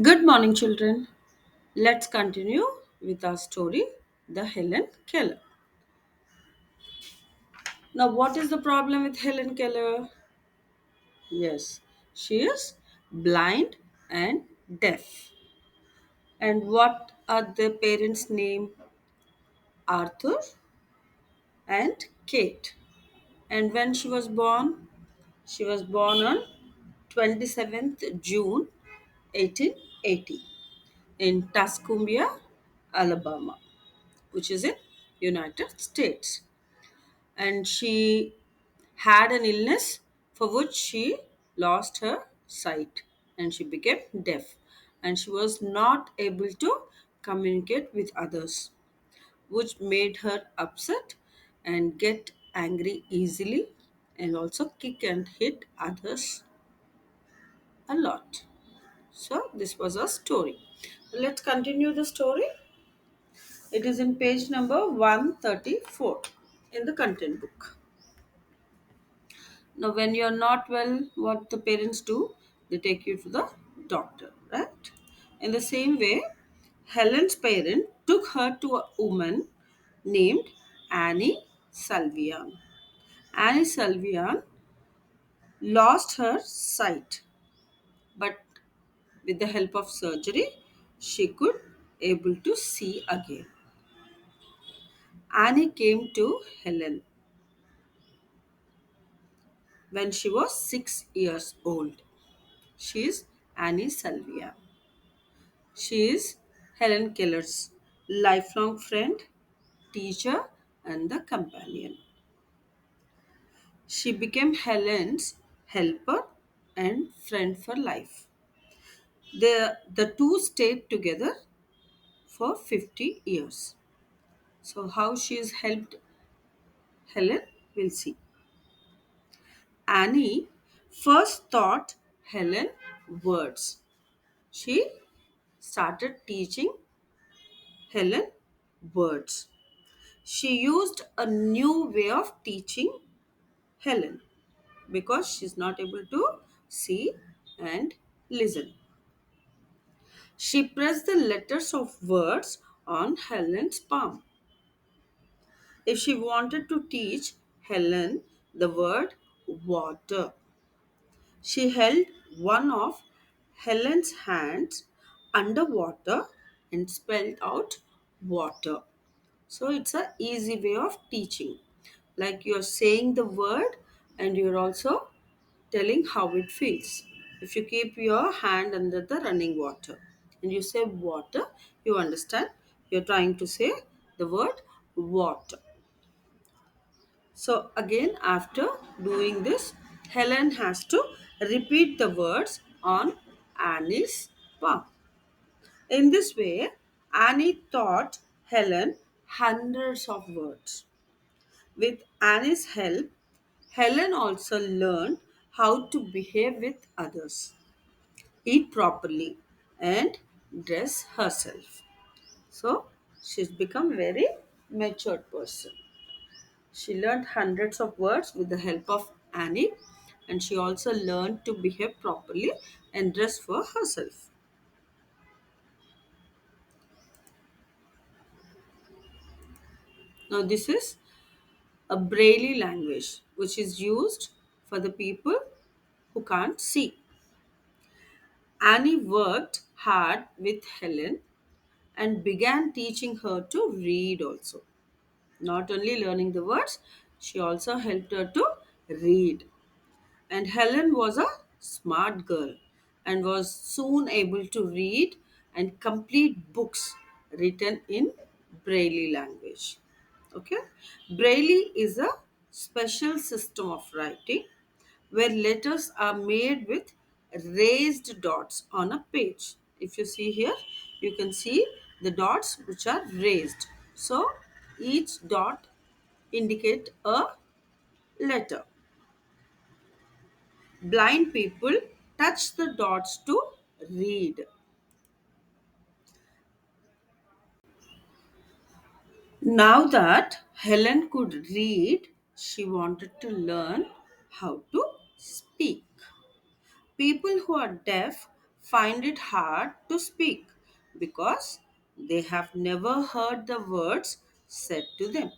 Good morning, children. Let's continue with our story, The Helen Keller. Now, what is the problem with Helen Keller? Yes, she is blind and deaf. And what are the parents' name? Arthur and Kate. And when she was born on 27th June 1880 in Tuscumbia, Alabama, which is in United States. And she had an illness for which she lost her sight and she became deaf, and she was not able to communicate with others, which made her upset and get angry easily and also kick and hit others a lot. So this was a story. Let's continue the story. It is in page number 134 in the content book. Now, when you're not well, what the parents do, they take you to the doctor, right? In the same way, Helen's parent took her to a woman named Annie Salvian. Annie Salvian lost her sight, but with the help of surgery, she could able to see again. Annie came to Helen when she was 6 years old. She is Annie Salvian. She is Helen Keller's lifelong friend, teacher, and the companion. She became Helen's helper and friend for life. The two stayed together for 50 years. So, how she has helped Helen, we'll see. Annie first taught Helen words. She started teaching Helen words. She used a new way of teaching Helen because she's not able to see and listen. She pressed the letters of words on Helen's palm. If she wanted to teach Helen the word water, she held one of Helen's hands underwater and spelled out water. So it's a easy way of teaching. Like you're saying the word and you're also telling how it feels. If you keep your hand under the running water and you say water, you understand you're trying to say the word water. So again, after doing this, Helen has to repeat the words on Annie's palm. In this way, Annie taught Helen hundreds of words. With Annie's help, Helen also learned how to behave with others, eat properly, and dress herself. So she's become very matured person. She learned hundreds of words with the help of Annie, and she also learned to behave properly and dress for herself. Now this is a Braille language which is used for the people who can't see. Annie worked hard with Helen and began teaching her to read also. Not only learning the words, she also helped her to read. And Helen was a smart girl and was soon able to read and complete books written in Braille language. Okay? Braille is a special system of writing where letters are made with raised dots on a page. If you see here, you can see the dots which are raised. So each dot indicate a letter. Blind people touch the dots to read. Now that Helen could read, she wanted to learn how to speak. People who are deaf find it hard to speak because they have never heard the words said to them.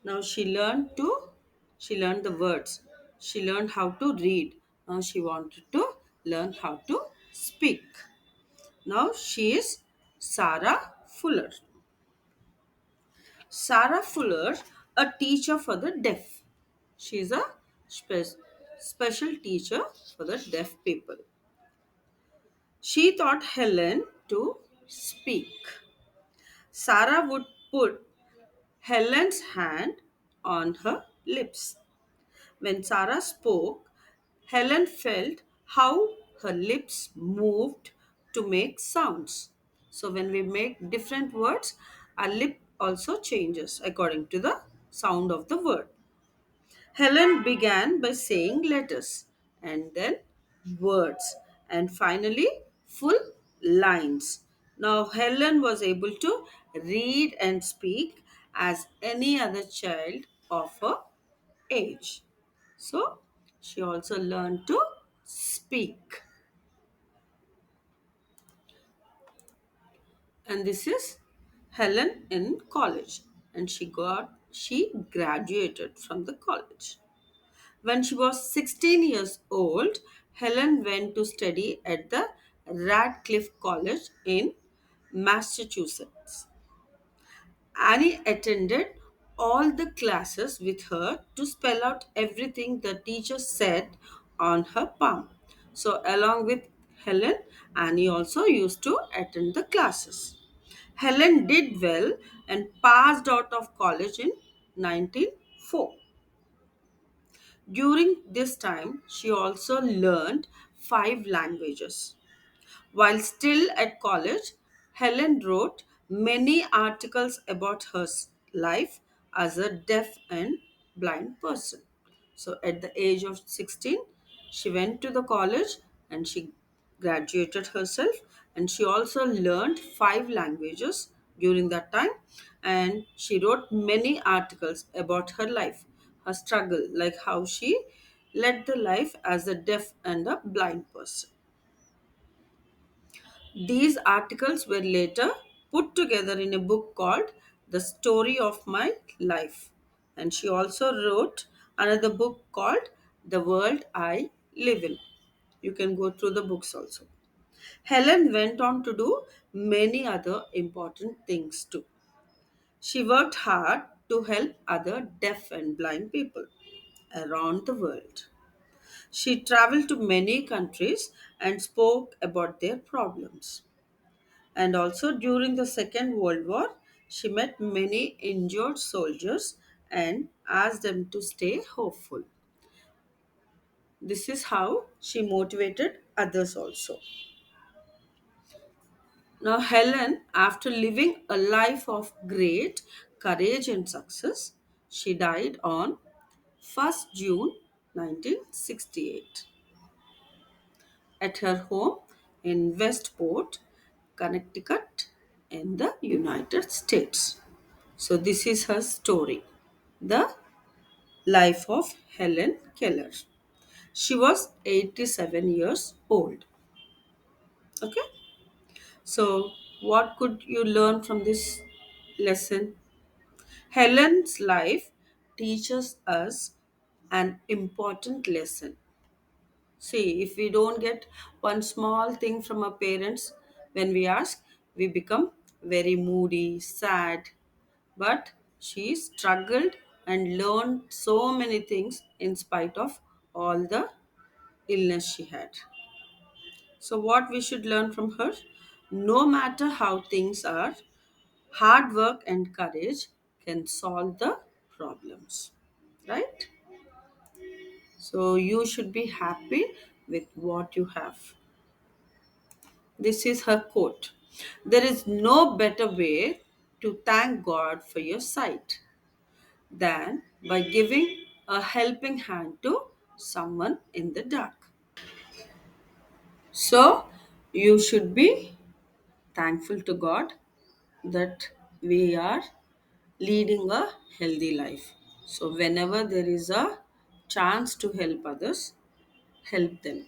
Now she learned the words. She learned how to read. Now she wanted to learn how to speak. Now she is Sarah Fuller. Sarah Fuller, a teacher for the deaf. She is a special teacher for the deaf people. She taught Helen to speak. Sarah would put Helen's hand on her lips. When Sarah spoke, Helen felt how her lips moved to make sounds. So, when we make different words, our lip also changes according to the sound of the word. Helen began by saying letters and then words and finally full lines. Now, Helen was able to read and speak as any other child of her age. So, she also learned to speak. And this is Helen in college. And she graduated from the college. When she was 16 years old, Helen went to study at the Radcliffe College in Massachusetts. Annie attended all the classes with her to spell out everything the teacher said on her palm. So, along with Helen, Annie also used to attend the classes. Helen did well and passed out of college in 1904. During this time, she also learned 5 languages. While still at college, Helen wrote many articles about her life as a deaf and blind person. So, at the age of 16, she went to the college and she graduated herself, and she also learned 5 languages during that time, and she wrote many articles about her life, her struggle, like how she led the life as a deaf and a blind person. These articles were later put together in a book called The Story of My Life. And she also wrote another book called The World I Live in. You can go through the books also. Helen went on to do many other important things too. She worked hard to help other deaf and blind people around the world. She traveled to many countries and spoke about their problems. And also during the Second World War, she met many injured soldiers and asked them to stay hopeful. This is how she motivated others also. Now, Helen, after living a life of great courage and success, she died on 1st June 1968 at her home in Westport, Connecticut, in the United States. So, this is her story, the life of Helen Keller. She was 87 years old. Okay, so what could you learn from this lesson? Helen's life teaches us an important lesson. See, if we don't get one small thing from our parents when we ask, we become very moody, sad. But she struggled and learned so many things in spite of all the illness she had. So, what we should learn from her? No matter how things are, hard work and courage can solve the problems. Right? So, you should be happy with what you have. This is her quote. There is no better way to thank God for your sight than by giving a helping hand to someone in the dark. So, you should be thankful to God that we are leading a healthy life. So, whenever there is a chance to help others, help them.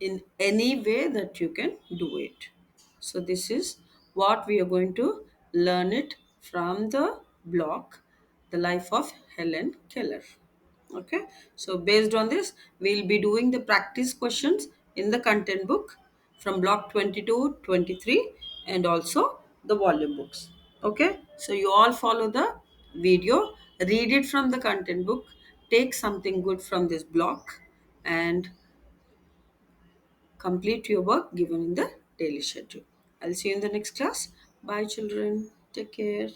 in any way that you can do it. So this is what we are going to learn it from the block The Life of Helen Keller. Okay, so based on this, we'll be doing the practice questions in the content book from block 22, 23, and also the volume books. Okay, so you all follow the video, read it from the content book, take something good from this block, and complete your work given in the daily schedule. I'll see you in the next class. Bye, children. Take care.